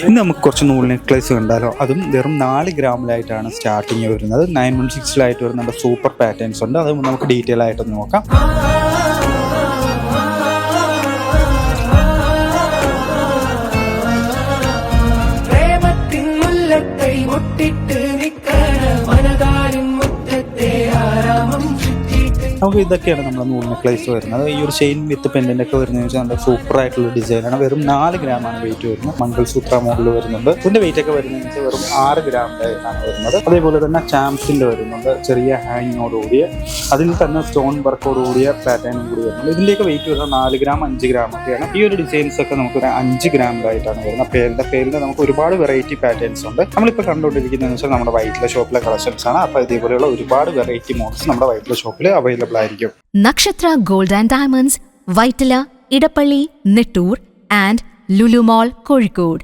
ഇന്ന് നമുക്ക് കുറച്ച് നൂൽ നെക്ലേസ് കണ്ടാലോ. അതും വെറും 4 ഗ്രാമിലായിട്ടാണ് സ്റ്റാർട്ടിങ് വരുന്നത്. 916 വരുന്നുണ്ട്. സൂപ്പർ പാറ്റേൺസ് ഉണ്ട്. അത് നമുക്ക് ഡീറ്റെയിൽ ആയിട്ട് നോക്കാം. നമുക്ക് ഇതൊക്കെയാണ് നമ്മുടെ നൂൽ നെക്ലേസ് വരുന്നത്. ഈ ഒരു ചെയിൻ വിത്ത് പെൻഡന്റ് ഒക്കെ വരുന്നത് വെച്ചാൽ നല്ല സൂപ്പർ ആയിട്ടുള്ള ഡിസൈനാണ്. വെറും 4 ഗ്രാമാണ് വെയിറ്റ് വരുന്നത്. മംഗൾസൂത്ര മോഡൽ വരുന്നുണ്ട്. ഇതിന്റെ വെയിറ്റ് ഒക്കെ വരുന്നത് വെച്ചാൽ വെറും 6 ഗ്രാമിലാണ് വരുന്നത്. അതേപോലെ തന്നെ ചാംസിന്റെ വരുന്നുണ്ട്, ചെറിയ ഹാങ്ങിങ്ങോട് കൂടിയ, അതിൽ തന്നെ സ്റ്റോൺ വർക്കോട് കൂടിയ പാറ്റേണും കൂടി വരുന്നത്. ഇതിന്റെയൊക്കെ വെയിറ്റ് വരുന്നത് 4 ഗ്രാം 5 ഗ്രാം ഒക്കെയാണ്. ഈ ഒരു ഡിസൈൻസ് ഒക്കെ നമുക്ക് 5 ഗ്രാമിലായിട്ടാണ് വരുന്നത്. പേരിന്റെ നമുക്ക് ഒരുപാട് വെറൈറ്റി പാറ്റേൺസ് ഉണ്ട്. നമ്മളിപ്പോൾ കണ്ടുകൊണ്ടിരിക്കുന്നത് വെച്ചാൽ നമ്മുടെ വൈറ്റില ഷോപ്പിലെ കളക്ഷൻസ് ആണ്. അപ്പോൾ ഇതേപോലെയുള്ള ഒരുപാട് വെറൈറ്റി മോഡൽസ് നമ്മുടെ വൈറ്റില ഷോപ്പിൽ അവൈലബിൾ ആയിരിക്കും. Nakshatra gold and diamonds, Vyttila, Edappally, Nettoor and Lulu mall, Kozhikode.